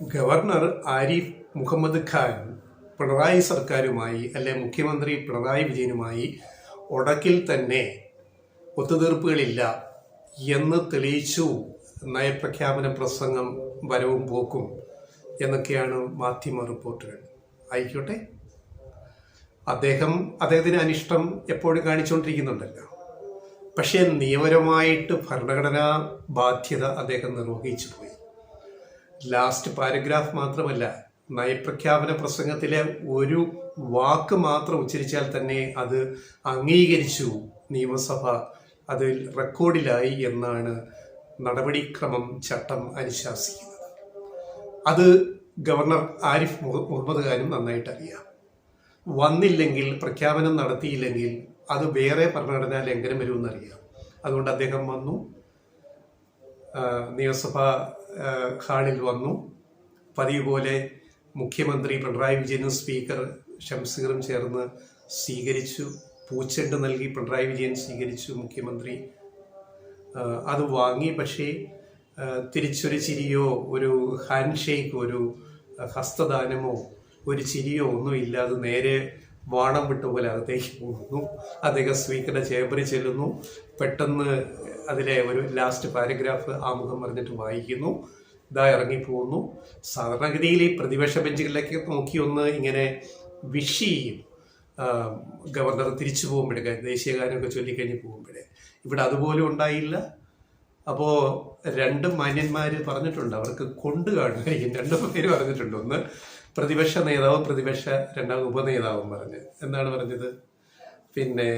Governor Arif Muhammad Khan Pinarayi സർക്കാരുമായി അല്ലെ മുഖ്യമന്ത്രി പിണറായി വിജയനുമായി ഉടക്കിൽ തന്നെ ഒത്തുതീർപ്പുകളില്ല എന്ന് തെളിയിച്ചു നയപ്രഖ്യാപന പ്രസംഗം വരവും പോക്കും എന്നൊക്കെയാണ് മാധ്യമ റിപ്പോർട്ടുകൾ. ആയിക്കോട്ടെ, അദ്ദേഹത്തിന് അനിഷ്ടം എപ്പോഴും കാണിച്ചുകൊണ്ടിരിക്കുന്നുണ്ടല്ലോ. പക്ഷേ നിയമപരമായിട്ട് ഭരണഘടനാ ബാധ്യത അദ്ദേഹം നിർവഹിച്ചു പോയി. ലാസ്റ്റ് പാരഗ്രാഫ് മാത്രമല്ല, നയപ്രഖ്യാപന പ്രസംഗത്തിലെ ഒരു വാക്ക് മാത്രം ഉച്ചരിച്ചാൽ തന്നെ അത് അംഗീകരിച്ചു നിയമസഭ, അത് റെക്കോർഡിലായി എന്നാണ് നടപടിക്രമം ചട്ടം അനുശാസിക്കുന്നത്. അത് ഗവർണർ ആരിഫ് മുഹമ്മദ് ഖാനും നന്നായിട്ട് അറിയാം. വന്നില്ലെങ്കിൽ, പ്രഖ്യാപനം നടത്തിയില്ലെങ്കിൽ അത് വേറെ ഭരണഘടനാ ലംഘനം വരുമെന്നറിയാം. അതുകൊണ്ട് അദ്ദേഹം വന്നു, നിയമസഭാ ഹാളിൽ വന്നു. പതിവ് പോലെ മുഖ്യമന്ത്രി പിണറായി വിജയനും സ്പീക്കർ ഷംസീറും ചേർന്ന് സ്വീകരിച്ചു. പൂച്ചെണ്ട് നൽകി പിണറായി വിജയൻ സ്വീകരിച്ചു. മുഖ്യമന്ത്രി അത് വാങ്ങി. പക്ഷേ തിരിച്ചൊരു ചിരിയോ ഒരു ഹാൻഡ് ഷേക്കോ ഒരു ഹസ്തദാനമോ ഒരു ചിരിയോ ഒന്നും ഇല്ലാതെ നേരെ വാണം വിട്ട പോലെ അകത്തേക്ക് പോകുന്നു. അദ്ദേഹം സ്പീക്കറുടെ ചേംബറിൽ ചെല്ലുന്നു. പെട്ടെന്ന് അതിലെ ഒരു ലാസ്റ്റ് പാരഗ്രാഫ് ആമുഖം പറഞ്ഞിട്ട് വായിക്കുന്നു. ഇതാ ഇറങ്ങിപ്പോകുന്നു. സാധാരണഗതിയിൽ ഈ പ്രതിപക്ഷ ബെഞ്ചുകളിലേക്ക് നോക്കി ഒന്ന് ഇങ്ങനെ വിഷ് ചെയ്യും ഗവർണർ തിരിച്ചു പോകുമ്പോഴേ, ദേശീയഗാനമൊക്കെ ചൊല്ലിക്കഴിഞ്ഞ് പോകുമ്പോഴേ. ഇവിടെ അതുപോലും ഉണ്ടായില്ല. അപ്പോൾ രണ്ട് മാന്യന്മാർ പറഞ്ഞിട്ടുണ്ട്, അവർക്ക് കൊണ്ട് കാണുമായിരിക്കും. രണ്ടു പേര് പറഞ്ഞിട്ടുണ്ട്. ഒന്ന് പ്രതിപക്ഷ നേതാവും രണ്ടാമത് ഉപനേതാവും പറഞ്ഞ് എന്താണ് പറഞ്ഞത്? പിന്നെ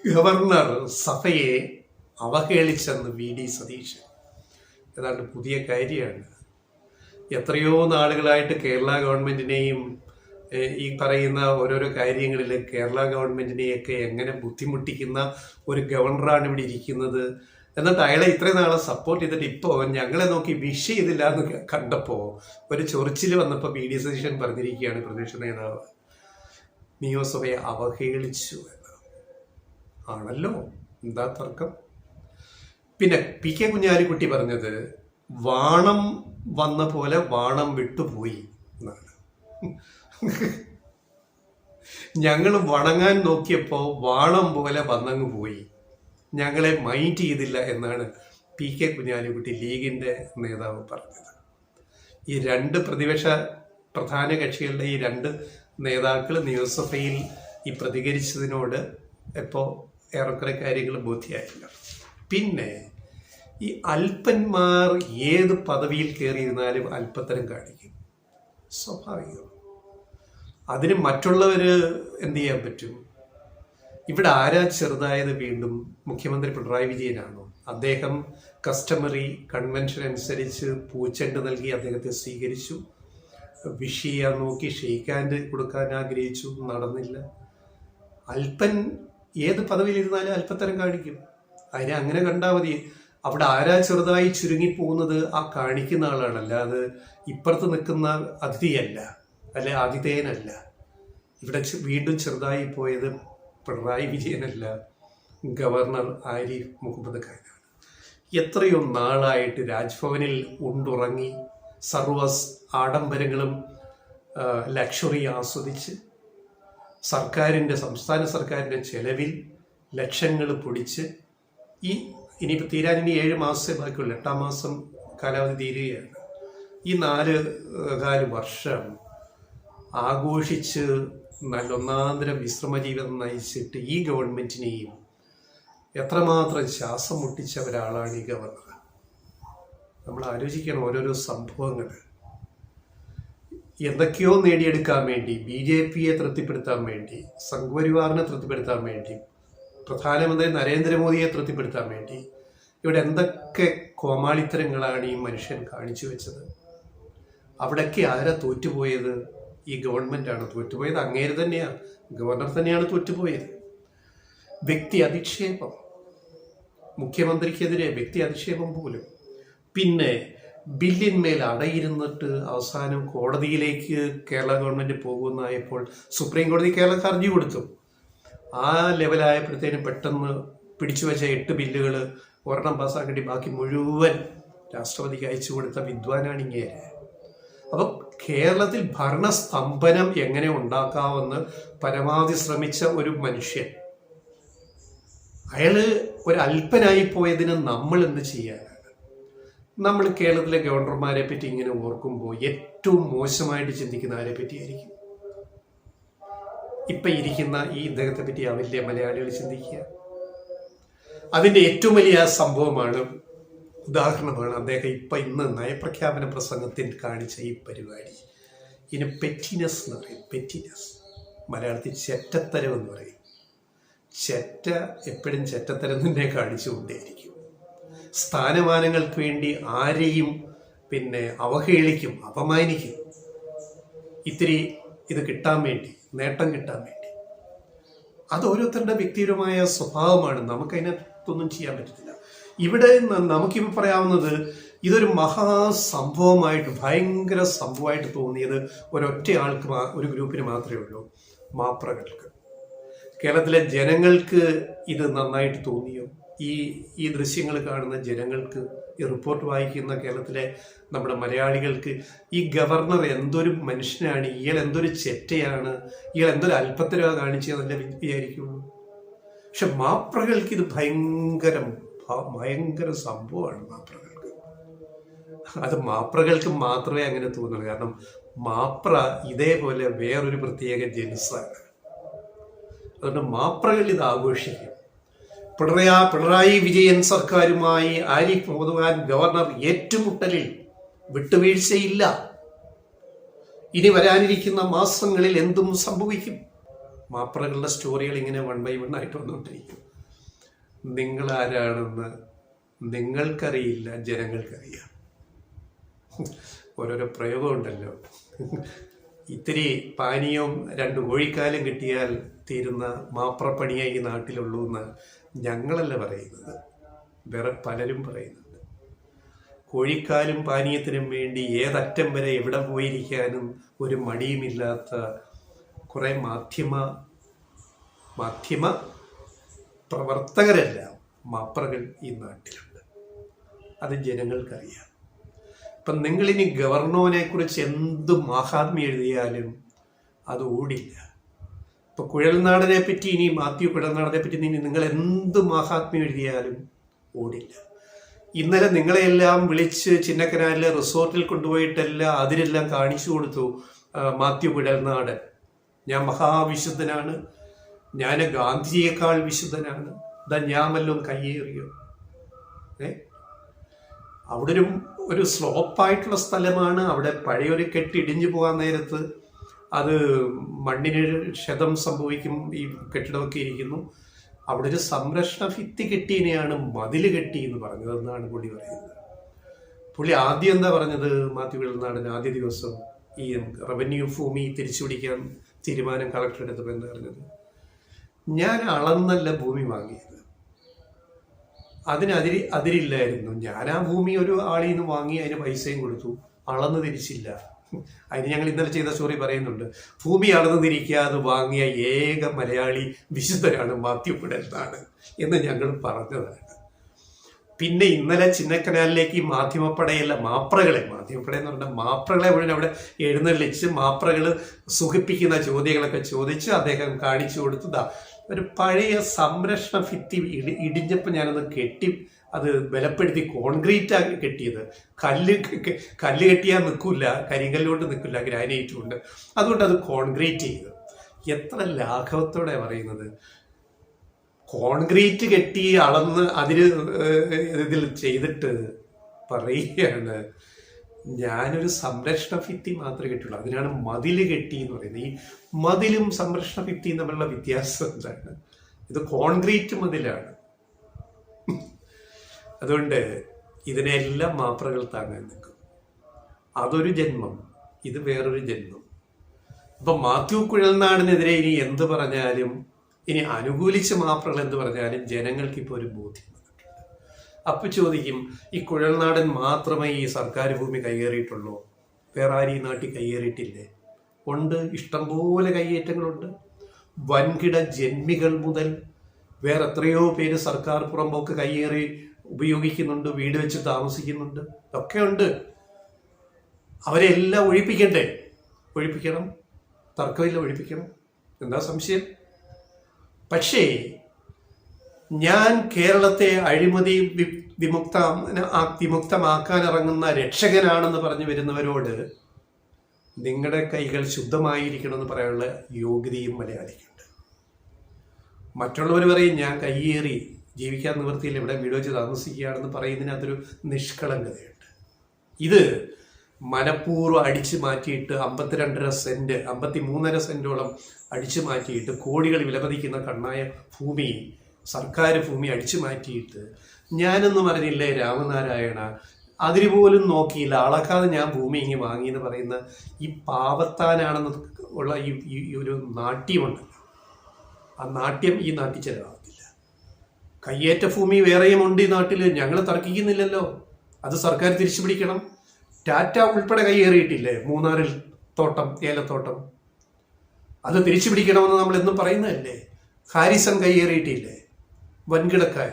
ഗവർണർ സഭയെ അവഹേളിച്ചെന്ന് VD സതീശൻ. ഏതാണ്ട് പുതിയ കാര്യമാണ്. എത്രയോ നാളുകളായിട്ട് കേരള ഗവൺമെന്റിനെയും ഈ പറയുന്ന ഓരോരോ കാര്യങ്ങളിൽ കേരള ഗവൺമെന്റിനെയൊക്കെ എങ്ങനെ ബുദ്ധിമുട്ടിക്കുന്ന ഒരു ഗവർണറാണ് ഇവിടെ ഇരിക്കുന്നത്. എന്നിട്ട് അയാളെ ഇത്രയും നാളെ സപ്പോർട്ട് ചെയ്തിട്ട് ഇപ്പോൾ ഞങ്ങളെ നോക്കി വിഷ് ചെയ്തില്ല എന്ന് കണ്ടപ്പോൾ ഒരു ചൊറിച്ചിൽ വന്നപ്പോൾ VD സതീശൻ പറഞ്ഞിരിക്കുകയാണ്, പ്രതിപക്ഷ നേതാവ് നിയമസഭയെ അവഹേളിച്ചു എന്ന്. ആണല്ലോ, എന്താ തർക്കം? പിന്നെ PK കുഞ്ഞാലിക്കുട്ടി പറഞ്ഞത് വാണം വന്ന പോലെ വാണം വിട്ടുപോയി എന്നാണ്. ഞങ്ങൾ വണങ്ങാൻ നോക്കിയപ്പോൾ വാണം പോലെ വന്നങ്ങ് പോയി, ഞങ്ങളെ മൈൻഡ് ചെയ്തില്ല എന്നാണ് PK കുഞ്ഞാലിക്കുട്ടി ലീഗിൻ്റെ നേതാവ് പറഞ്ഞത്. ഈ രണ്ട് പ്രതിപക്ഷ പ്രധാന കക്ഷികളുടെ ഈ രണ്ട് നേതാക്കൾ നിയമസഭയിൽ ഈ പ്രതികരിച്ചതിനോട് ഇപ്പോൾ ഏറെക്കുറെ കാര്യങ്ങൾ ബോധ്യമായില്ല. പിന്നെ ഈ അല്പന്മാർ ഏത് പദവിയിൽ കയറിയിരുന്നാലും അല്പത്തരം കാണിക്കും, സ്വാഭാവികം. അതിന് മറ്റുള്ളവർ എന്ത് ചെയ്യാൻ പറ്റും? ഇവിടെ ആരാ ചെറുതായത്? വീണ്ടും മുഖ്യമന്ത്രി പിണറായി വിജയനാണോ? അദ്ദേഹം കസ്റ്റമറി കൺവെൻഷൻ അനുസരിച്ച് പൂച്ചെണ്ട് നൽകി അദ്ദേഹത്തെ സ്വീകരിച്ചു. വിഷ് ചെയ്യാൻ നോക്കി, ഷെയ്ക്ക് ഹാൻഡ് കൊടുക്കാൻ ആഗ്രഹിച്ചു, നടന്നില്ല. അല്പൻ ഏത് പദവിയിലിരുന്നാലും അല്പത്തരം കാണിക്കും. അതിനെ അങ്ങനെ കണ്ടാൽ മതി. അവിടെ ആരാ ചെറുതായി ചുരുങ്ങിപ്പോകുന്നത്? ആ കാണിക്കുന്ന ആളാണ്, അല്ലാതെ ഇപ്പുറത്ത് നിൽക്കുന്ന അതിഥിയല്ല, അല്ലെ ആതിഥേയനല്ല. ഇവിടെ വീണ്ടും ചെറുതായി പോയത് പിണറായി വിജയനല്ല, ഗവർണർ ആരിഫ് മുഹമ്മദ് ഖാനാണ്. എത്രയോ നാളായിട്ട് രാജ്ഭവനിൽ ഉണ്ടുറങ്ങി സർവ ആഡംബരങ്ങളും ലക്ഷറി ആസ്വദിച്ച് സംസ്ഥാന സർക്കാരിൻ്റെ ചെലവിൽ ലക്ഷങ്ങൾ പൊടിച്ച് ഇനിയിപ്പോൾ തീരാൻ 7 മാസമേ ബാക്കിയുള്ളൂ. 8-ാം മാസം കാലാവധി തീരുകയാണ്. ഈ 4 വർഷം ആഘോഷിച്ച് നല്ല ഒന്നാന്തരം വിശ്രമ ജീവിതം നയിച്ചിട്ട് ഈ ഗവൺമെന്റിനെയും എത്രമാത്രം ശ്വാസം മുട്ടിച്ച ഒരാളാണ് ഈ ഗവർണർ. നമ്മൾ ആലോചിക്കണം ഓരോരോ സംഭവങ്ങൾ. എന്തൊക്കെയോ നേടിയെടുക്കാൻ വേണ്ടി, BJPയെ തൃപ്തിപ്പെടുത്താൻ വേണ്ടി, സംഘപരിവാറിനെ തൃപ്തിപ്പെടുത്താൻ വേണ്ടി, പ്രധാനമന്ത്രി നരേന്ദ്രമോദിയെ തൃപ്തിപ്പെടുത്താൻ വേണ്ടി ഇവിടെ എന്തൊക്കെ കോമാളിത്തരങ്ങളാണ് ഈ മനുഷ്യൻ കാണിച്ചു വെച്ചത്. അവിടെയൊക്കെ ആരാ തോറ്റുപോയത്? ഈ ഗവൺമെന്റാണ് തോറ്റുപോയത്. അങ്ങേര് തന്നെയാണ്, ഗവർണർ തന്നെയാണ് തോറ്റുപോയത്. വ്യക്തി അധിക്ഷേപം, മുഖ്യമന്ത്രിക്കെതിരെ വ്യക്തി അധിക്ഷേപം പോലും. പിന്നെ ബില്ലിന്മേൽ അടയിരുന്നിട്ട് അവസാനം കോടതിയിലേക്ക് കേരള ഗവൺമെന്റ് പോകുന്നതായപ്പോൾ സുപ്രീം കോടതി കേരളക്ക് ഹർജി കൊടുത്തു. ആ ലെവലായപ്പോഴത്തേനും പെട്ടെന്ന് പിടിച്ചു വെച്ച 8 ബില്ലുകൾ ഒരെണ്ണം പാസ്സാക്കി ബാക്കി മുഴുവൻ രാഷ്ട്രപതിക്ക് അയച്ചു കൊടുത്ത വിദ്വാനാണ് ഇങ്ങേര്. അപ്പം കേരളത്തിൽ ഭരണസ്തംഭനം എങ്ങനെ ഉണ്ടാക്കാമെന്ന് പരമാവധി ശ്രമിച്ച ഒരു മനുഷ്യൻ, അയാള് ഒരു അല്പനായി പോയതിന് നമ്മൾ എന്ത് ചെയ്യാനാണ്? നമ്മൾ കേരളത്തിലെ ഗവർണർമാരെ പറ്റി ഇങ്ങനെ ഓർക്കുമ്പോൾ ഏറ്റവും മോശമായിട്ട് ചിന്തിക്കുന്ന ആരെ പറ്റിയായിരിക്കും? ഇപ്പൊ ഇരിക്കുന്ന ഈ ഇദ്ദേഹത്തെ പറ്റി ആവില്ലേ മലയാളികൾ ചിന്തിക്കുക? അതിന്റെ ഏറ്റവും വലിയ സംഭവമാണ്, ഉദാഹരണമാണ് അദ്ദേഹം ഇന്ന് നയപ്രഖ്യാപന പ്രസംഗത്തിൽ കാണിച്ച ഈ പരിപാടി. ഇതിന് പെറ്റിനെസ് എന്ന് പറയും. പെറ്റിനെസ് മലയാളത്തിൽ ചെറ്റത്തരം എന്ന് പറയും. ചെറ്റ എപ്പോഴും ചെറ്റത്തരം തന്നെ കാണിച്ചുകൊണ്ടേയിരിക്കും. സ്ഥാനമാനങ്ങൾക്ക് വേണ്ടി ആരെയും അവഹേളിക്കും, അപമാനിക്കും. ഇത്തിരി ഇത് കിട്ടാൻ വേണ്ടി, നേട്ടം കിട്ടാൻ വേണ്ടി. അത് ഓരോരുത്തരുടെ വ്യക്തിപരമായ സ്വഭാവമാണ്. നമുക്കതിനകത്തൊന്നും ചെയ്യാൻ പറ്റത്തില്ല. ഇവിടെ നമുക്കിപ്പോൾ പറയാവുന്നത്, ഇതൊരു മഹാസംഭവമായിട്ട്, ഭയങ്കര സംഭവമായിട്ട് തോന്നിയത് ഒരൊറ്റ ആൾക്ക്, ഒരു ഗ്രൂപ്പിന് മാത്രമേ ഉള്ളൂ, മാപ്രകൾക്ക്. കേരളത്തിലെ ജനങ്ങൾക്ക് ഇത് നന്നായിട്ട് തോന്നിയോ? ഈ ദൃശ്യങ്ങൾ കാണുന്ന ജനങ്ങൾക്ക്, ഈ റിപ്പോർട്ട് വായിക്കുന്ന കേരളത്തിലെ നമ്മുടെ മലയാളികൾക്ക് ഈ ഗവർണർ എന്തൊരു മനുഷ്യനാണ്, ഇയാൾ എന്തൊരു ചെറ്റയാണ്, ഇയാൾ എന്തൊരു അല്പത്തരവ കാണിച്ചതെന്നല്ലേ വിചാരിക്കുള്ളൂ. പക്ഷെ മാപ്രകൾക്ക് ഇത് ഭയങ്കര സംഭവമാണ്. മാപ്രകൾക്ക് അത് മാപ്രകൾക്ക് മാത്രമേ അങ്ങനെ തോന്നുള്ളൂ. കാരണം മാപ്ര ഇതേപോലെ വേറൊരു പ്രത്യേക ജനുസാണ്. അതുകൊണ്ട് മാപ്രകൾ ഇത് ആഘോഷിക്കും. പിണറായി വിജയൻ സർക്കാരുമായി ആരിഫ് മുഹമ്മദ് ഖാൻ ഗവർണർ ഏറ്റുമുട്ടലിൽ വിട്ടുവീഴ്ചയില്ല. ഇനി വരാനിരിക്കുന്ന മാസങ്ങളിൽ എന്തും സംഭവിക്കും. മാപ്രകളുടെ സ്റ്റോറികൾ ഇങ്ങനെ 1 by 1 ആയിട്ട് വന്നുകൊണ്ടിരിക്കും. നിങ്ങളാരാണെന്ന് നിങ്ങൾക്കറിയില്ല, ജനങ്ങൾക്കറിയാം. ഓരോരോ പ്രയോഗമുണ്ടല്ലോ. ഇത്തിരി പാനീയവും 2 കോഴിക്കാലും കിട്ടിയാൽ തീരുന്ന മാപ്രപ്പണിയേ ഈ നാട്ടിലുള്ളൂ എന്ന് ഞങ്ങളല്ല പറയുന്നത്, വേറെ പലരും പറയുന്നുണ്ട്. കോഴിക്കാലും പാനീയത്തിനും വേണ്ടി ഏതറ്റം വരെ എവിടെ പോയിരിക്കാനും ഒരു മടിയുമില്ലാത്ത കുറേ മാധ്യമ പ്രവർത്തകരെല്ലാം മാപ്രകൾ ഈ നാട്ടിലുണ്ട്. അത് ജനങ്ങൾക്കറിയാം. ഇപ്പം നിങ്ങളിനി ഗവർണറിനെ കുറിച്ച് എന്ത് മഹാത്മ്യം എഴുതിയാലും അത് ഓടില്ല. ഇപ്പൊ കുഴൽനാടനെ പറ്റി, ഇനി മാത്യു കുഴൽനാടനെ പറ്റി നിങ്ങൾ എന്ത് മഹാത്മ്യം എഴുതിയാലും ഓടില്ല. ഇന്നലെ നിങ്ങളെല്ലാം വിളിച്ച് ചിന്നക്കനാലിലെ റിസോർട്ടിൽ കൊണ്ടുപോയിട്ടെല്ലാം അതിലെല്ലാം കാണിച്ചു കൊടുത്തു മാത്യു കുഴൽനാടൻ. ഞാൻ മഹാവിശുദ്ധനാണ്, ഞാൻ ഗാന്ധിജിയേക്കാൾ വിശുദ്ധനാണ്, ഞാൻ വല്ലതും കയ്യേറിയോ? അവിടെ ഒരു സ്ലോപ്പായിട്ടുള്ള സ്ഥലമാണ്. അവിടെ പഴയൊരു കെട്ടിടിഞ്ഞു പോകാൻ നേരത്ത് അത് മണ്ണിന് ക്ഷതം സംഭവിക്കും. ഈ കെട്ടിടമൊക്കെ ഇരിക്കുന്നു. അവിടെ ഒരു സംരക്ഷണ ഭിത്തി കെട്ടിയതിനെയാണ് മതിൽ കെട്ടി എന്ന് പറഞ്ഞതെന്നാണ് പുള്ളി പറയുന്നത്. പുള്ളി ആദ്യം എന്താ പറഞ്ഞത്? മാത്യു കുഴൽനാടൻ ആദ്യ ദിവസം ഈ റവന്യൂ ഭൂമി തിരിച്ചുപിടിക്കാൻ തീരുമാനം കളക്ടർ എടുത്തപ്പോൾ എന്താ പറഞ്ഞത്? ഞാൻ അളന്നല്ല ഭൂമി വാങ്ങിയത്, അതിരില്ലായിരുന്നു. ഞാൻ ആ ഭൂമി ഒരു ആളിൽ നിന്ന് വാങ്ങി, അതിന് പൈസയും കൊടുത്തു, അളന്ന് തിരിച്ചില്ല. അതിന് ഞങ്ങൾ ഇന്നലെ ചെയ്ത സ്റ്റോറി പറയുന്നുണ്ട്. ഭൂമി അളന്ന് തിരിക്കാതെ വാങ്ങിയ ഏക മലയാളി വിശുദ്ധനാണ് മാത്യു കുഴൽനാടൻ എന്ന് ഞങ്ങൾ പറഞ്ഞതാണ്. പിന്നെ ഇന്നലെ ചിന്നക്കനാലിലേക്ക് ഈ മാധ്യമപ്പടയല്ല, മാപ്രകളെ എന്ന് പറഞ്ഞാൽ മാപ്രകളെ മുഴുവൻ അവിടെ എഴുന്നള്ളിച്ച് മാപ്രകൾ സുഖിപ്പിക്കുന്ന ചോദ്യങ്ങളൊക്കെ ചോദിച്ച് അദ്ദേഹം കാണിച്ചു കൊടുത്തതാ. ഒരു പഴയ സംരക്ഷണ ഭിത്തി ഇടിഞ്ഞപ്പോൾ ഞാനത് കെട്ടി, അത് ബലപ്പെടുത്തി കോൺക്രീറ്റ് കെട്ടിയത്. കല്ല് കെട്ടിയാൽ നിൽക്കില്ല, കരിങ്കല്ലുകൊണ്ട് നിൽക്കില്ല, ഗ്രാനൈറ്റ് കൊണ്ട്. അതുകൊണ്ട് അത് കോൺക്രീറ്റ് ചെയ്തു. എത്ര ലാഘവത്തോടെ പറയുന്നത്! കോൺക്രീറ്റ് കെട്ടി അളന്ന് ഇതിൽ ചെയ്തിട്ട് പറയുകയാണ് ഞാനൊരു സംരക്ഷണ ഭിത്തി മാത്രമേ കെട്ടുള്ളൂ. അതിനാണ് മതിൽ കെട്ടി എന്ന് പറയുന്നത്. ഈ മതിലും സംരക്ഷണ ഭിത്തിയും തമ്മിലുള്ള വ്യത്യാസം എന്താണ്? ഇത് കോൺക്രീറ്റ് മതിലാണ്. അതുകൊണ്ട് ഇതിനെല്ലാം മാപ്രകൾ താങ്ങാൻ നിൽക്കും. അതൊരു ജന്മം, ഇത് വേറൊരു ജന്മം. അപ്പൊ മാത്യു കുഴൽനാടിനെതിരെ ഇനി എന്ത് പറഞ്ഞാലും, ഇനി അനുകൂലിച്ച് മാപ്രകൾ എന്ത് പറഞ്ഞാലും ജനങ്ങൾക്കിപ്പോൾ ഒരു ബോധ്യം വന്നിട്ടുണ്ട്. അപ്പൊ ചോദിക്കും, ഈ കുഴൽനാടൻ മാത്രമേ ഈ സർക്കാർ ഭൂമി കയ്യേറിയിട്ടുള്ളൂ? വേറെ ആരും ഈ നാട്ടിൽ കയ്യേറിയിട്ടില്ലേ? ഉണ്ട്, ഇഷ്ടംപോലെ കയ്യേറ്റങ്ങളുണ്ട്. വൻകിട ജന്മികൾ മുതൽ വേറെ എത്രയോ പേര് സർക്കാർ പുറമ്പോക്ക് കയ്യേറി ഉപയോഗിക്കുന്നുണ്ട്, വീട് വെച്ച് താമസിക്കുന്നുണ്ട്, ഒക്കെ ഉണ്ട്. അവരെല്ലാം ഒഴിപ്പിക്കണ്ടേ? ഒഴിപ്പിക്കണം, തർക്കമില്ല, ഒഴിപ്പിക്കണം. എന്താ സംശയം? പക്ഷേ ഞാൻ കേരളത്തെ അഴിമതി വിമുക്തമാക്കാൻ ഇറങ്ങുന്ന രക്ഷകനാണെന്ന് പറഞ്ഞു വരുന്നവരോട് നിങ്ങളുടെ കൈകൾ ശുദ്ധമായിരിക്കണമെന്ന് പറയാനുള്ള യോഗ്യതയും മലയാളിക്കുണ്ട്. മറ്റുള്ളവർ പറയും ഞാൻ കയ്യേറി ജീവിക്കാൻ നിവൃത്തിയില്ല, ഇവിടെ വീട് വെച്ച് താമസിക്കുകയാണെന്ന് പറയുന്നതിന് അതൊരു നിഷ്കളങ്കതയുണ്ട്. ഇത് മനഃപൂർവ്വം അടിച്ചു മാറ്റിയിട്ട് 52.5 സെന്റ് 53.5 സെന്റോളം അടിച്ചു മാറ്റിയിട്ട് കോടികൾ വിലമതിക്കുന്ന കണ്ണായ ഭൂമി, സർക്കാർ ഭൂമി അടിച്ചു മാറ്റിയിട്ട് ഞാനൊന്നും പറഞ്ഞില്ലേ രാമനാരായണ, അതിനുപോലും നോക്കിയില്ല, അളക്കാതെ ഞാൻ ഭൂമി ഇങ്ങ് വാങ്ങിയെന്ന് പറയുന്ന ഈ പാവത്താനാണെന്ന് ഉള്ള ഈ ഒരു നാട്യമുണ്ട്. ആ നാട്യം ഈ നാട്ടിൽ ചെലവാകത്തില്ല. കയ്യേറ്റ ഭൂമി വേറെയും ഉണ്ട് ഈ നാട്ടിൽ, ഞങ്ങൾ തർക്കിക്കുന്നില്ലല്ലോ. അത് സർക്കാർ തിരിച്ചു പിടിക്കണം. ടാറ്റ ഉൾപ്പെടെ കയ്യേറിയിട്ടില്ലേ മൂന്നാറിൽ തോട്ടം, ഏലത്തോട്ടം? അത് തിരിച്ചു പിടിക്കണമെന്ന് നമ്മൾ എന്നും പറയുന്നതല്ലേ. ഹാരിസൺ കയ്യേറിയിട്ടില്ലേ, വൻകിടക്കാർ.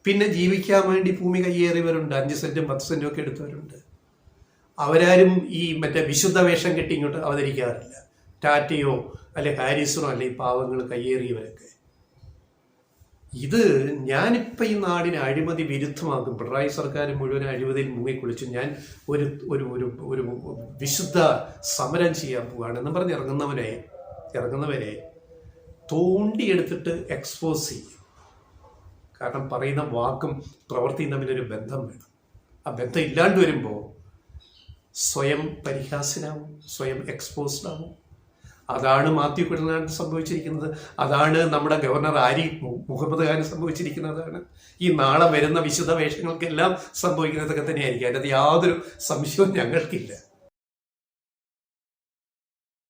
പിന്നെ ജീവിക്കാൻ വേണ്ടി ഭൂമി കയ്യേറിയവരുണ്ട്, 5 സെന്റും 10 സെന്റും ഒക്കെ എടുത്തവരുണ്ട്. അവരാരും ഈ മറ്റേ വിശുദ്ധ വേഷം കെട്ടി ഇങ്ങോട്ട് അവതരിക്കാറില്ല. ടാറ്റയോ അല്ലെ ഹാരിസണോ അല്ലെ ഈ പാവങ്ങൾ കയ്യേറിയവരൊക്കെ. ഇത് ഞാനിപ്പോൾ ഈ നാടിനെ അഴിമതി വിരുദ്ധമാക്കും. പിണറായി സർക്കാർ മുഴുവൻ അഴിമതിയിൽ മുങ്ങിക്കുളിച്ചു. ഞാൻ ഒരു ഒരു ഒരു വിശുദ്ധ സമരം ചെയ്യാൻ പോവുകയാണെന്ന് പറഞ്ഞ് ഇറങ്ങുന്നവരെ തോണ്ടിയെടുത്തിട്ട് എക്സ്പോസ് ചെയ്യും. കാരണം പറയുന്ന വാക്കും പ്രവൃത്തിയും തമ്മിലൊരു ബന്ധം വേണം. ആ ബന്ധം ഇല്ലാണ്ട് വരുമ്പോൾ സ്വയം പരിഹാസ്യനാവും, സ്വയം എക്സ്പോസ്ഡ് ആവും. അതാണ് മാത്യു കുഴൽനാടൻ സംഭവിച്ചിരിക്കുന്നത്. അതാണ് നമ്മുടെ ഗവർണർ ആരിഫ് മുഹമ്മദ് ഖാൻ സംഭവിച്ചിരിക്കുന്നതാണ്. ഈ നാളെ വരുന്ന വിശുദ്ധ വേഷങ്ങൾക്കെല്ലാം സംഭവിക്കുന്നതൊക്കെ തന്നെയായിരിക്കും. അതിനകത്ത് യാതൊരു സംശയവും ഞങ്ങൾക്കില്ല.